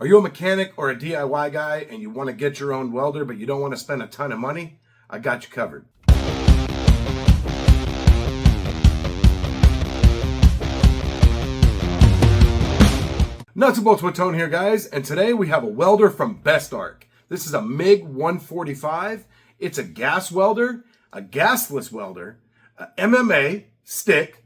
Are you a mechanic or a DIY guy and you want to get your own welder, but you don't want to spend a ton of money? I got you covered. Nuts and bolts with Tone here, guys, and today we have a welder from Bestarc. This is a Mig 145. It's a gas welder, a gasless welder, a MMA stick,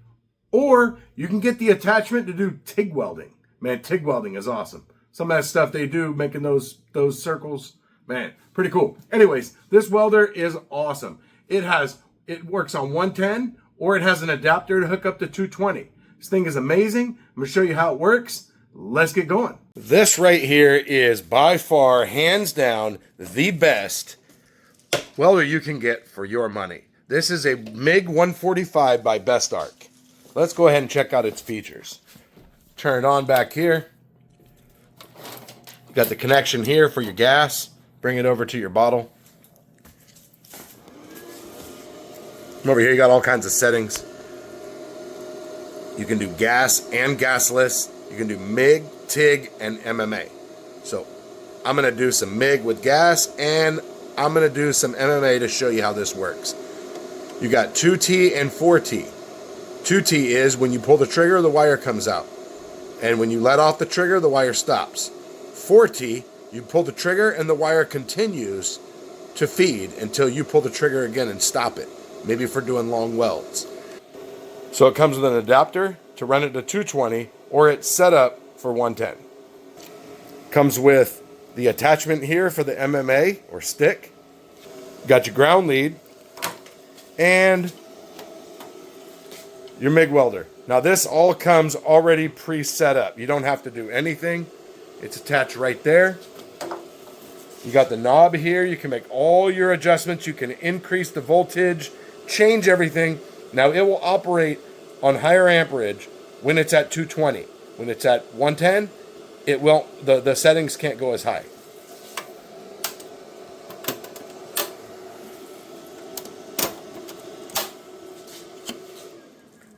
or you can get the attachment to do TIG welding. Man, TIG welding is awesome. Some of that stuff they do, making those circles, man, pretty cool. Anyways, this welder is awesome. It works on 110, or it has an adapter to hook up to 220. This thing is amazing. I'm gonna show you how it works. Let's get going. This right here is by far, hands down, the best welder you can get for your money. This is a MiG 145 by Bestarc. Let's go ahead and check out its features. Turn it on back here. You got the connection here for your gas. Bring it over to your bottle. Over here you got all kinds of settings. You can do gas and gasless. You can do MIG, TIG, and MMA. So I'm going to do some MIG with gas, and I'm going to do some MMA to show you how this works. You got 2T and 4T. 2T is when you pull the trigger, the wire comes out. And when you let off the trigger, the wire stops. 4T, you pull the trigger and the wire continues to feed until you pull the trigger again and stop it. Maybe for doing long welds. So it comes with an adapter to run it to 220, or it's set up for 110. Comes with the attachment here for the MMA or stick. Got your ground lead and your MIG welder. Now this all comes already pre-set up. You don't have to do anything. It's attached right there. You got the knob here. You can make all your adjustments. You can increase the voltage, change everything. Now it will operate on higher amperage when it's at 220. When it's at 110, it won't, the settings can't go as high.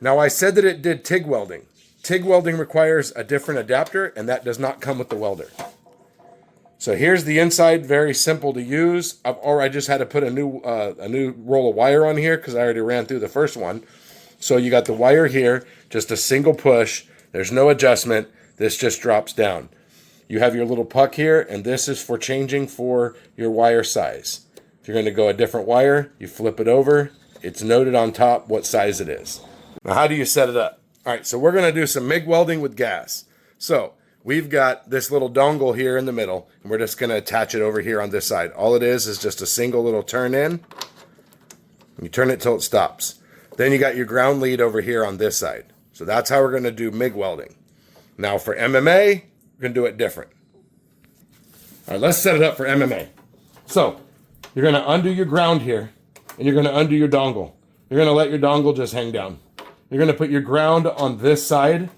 Now I said that it did TIG welding. TIG welding requires a different adapter, and that does not come with the welder. So here's the inside, very simple to use. I just had to put a new roll of wire on here because I already ran through the first one. So you got the wire here, just a single push. There's no adjustment. This just drops down. You have your little puck here, and this is for changing for your wire size. If you're going to go a different wire, you flip it over. It's noted on top what size it is. Now, how do you set it up? All right, so we're going to do some MIG welding with gas. So we've got this little dongle here in the middle, and we're just going to attach it over here on this side. All it is just a single little turn in. You turn it till it stops. Then you got your ground lead over here on this side. So that's how we're going to do MIG welding. Now for MMA, we're going to do it different. All right, let's set it up for MMA. So you're going to undo your ground here, and you're going to undo your dongle. You're going to let your dongle just hang down. You're going to put your ground on this side.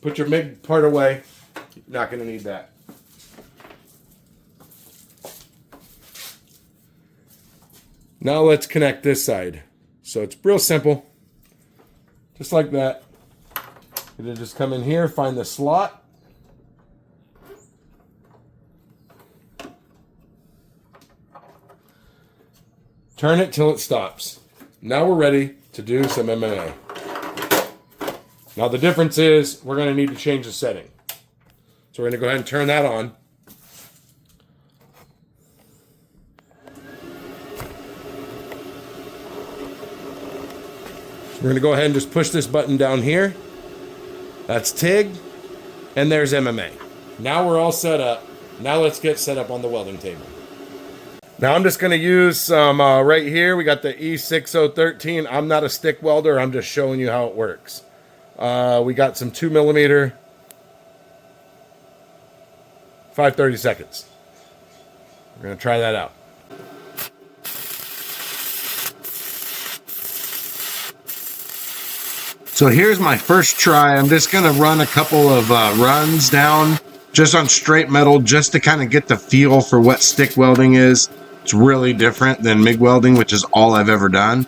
Put your MIG part away. You're not going to need that. Now let's connect this side. So it's real simple. Just like that. You're going to just come in here, find the slot. Turn it till it stops. Now we're ready to do some MMA. Now the difference is we're going to need to change the setting. So we're going to go ahead and turn that on. We're going to go ahead and just push this button down here. That's TIG, and there's MMA. Now we're all set up. Now let's get set up on the welding table. Now I'm just going to use some right here. We got the E6013. I'm not a stick welder. I'm just showing you how it works. We got some 2mm, 5/30 seconds. We're going to try that out. So here's my first try. I'm just going to run a couple of runs down just on straight metal just to kind of get the feel for what stick welding is. It's really different than MIG welding, which is all I've ever done.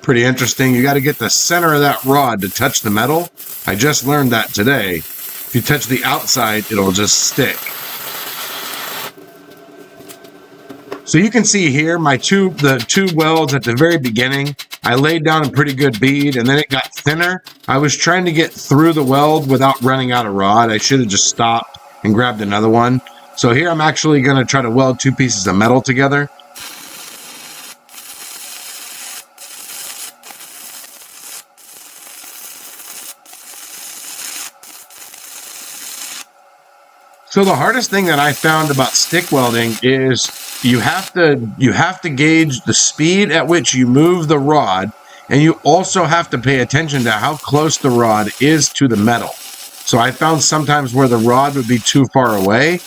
Pretty interesting. You got to get the center of that rod to touch the metal. I just learned that today. If you touch the outside, it'll just stick. So you can see here the two welds at the very beginning, I laid down a pretty good bead and then it got thinner. I was trying to get through the weld without running out of rod. I should have just stopped and grabbed another one. So here I'm actually going to try to weld two pieces of metal together. So the hardest thing that I found about stick welding is you have to gauge the speed at which you move the rod, and you also have to pay attention to how close the rod is to the metal. So I found sometimes where the rod would be too far away,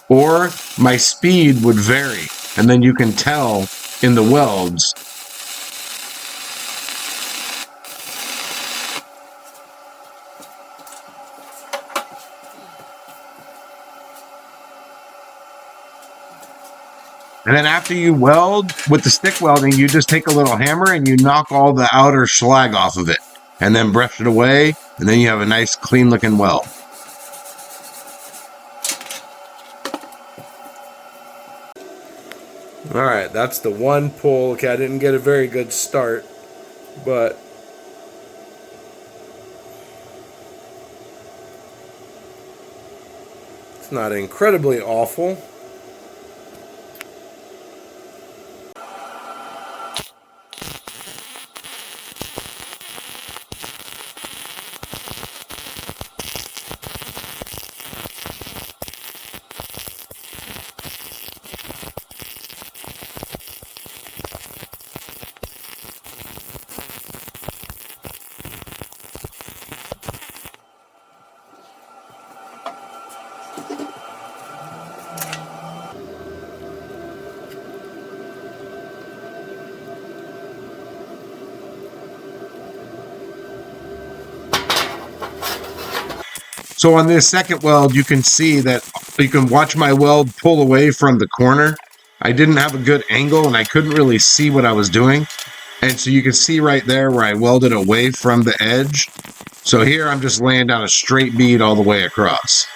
or my speed would vary, and then you can tell in the welds. And then after you weld with the stick welding, you just take a little hammer and you knock all the outer slag off of it and then brush it away. And then you have a nice clean looking weld. All right, that's the one pull. Okay, I didn't get a very good start, but it's not incredibly awful. So on this second weld, you can see that you can watch my weld pull away from the corner. I didn't have a good angle and I couldn't really see what I was doing. And so you can see right there where I welded away from the edge. So here I'm just laying down a straight bead all the way across.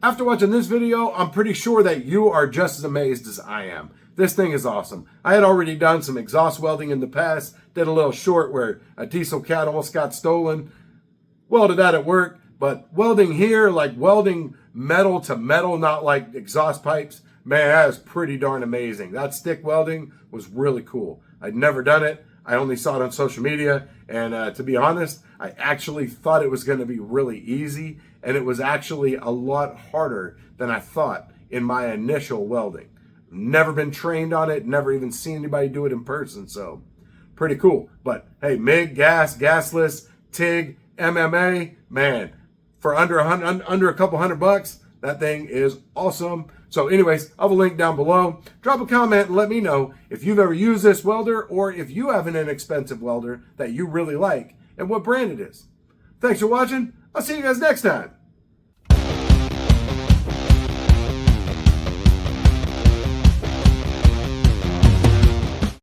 After watching this video, I'm pretty sure that you are just as amazed as I am. This thing is awesome. I had already done some exhaust welding in the past, did a little short where a diesel cat almost got stolen, welded that at work, but welding here, like welding metal to metal, not like exhaust pipes, man, that is pretty darn amazing. That stick welding was really cool. I'd never done it. I only saw it on social media, and to be honest, I actually thought it was going to be really easy, and it was actually a lot harder than I thought in my initial welding. Never been trained on it, never even seen anybody do it in person, so pretty cool. But hey, MIG, gasless, TIG, MMA, man, for under a couple $100, that thing is awesome. So anyways, I'll have a link down below. Drop a comment and let me know if you've ever used this welder or if you have an inexpensive welder that you really like and what brand it is. Thanks for watching. I'll see you guys next time.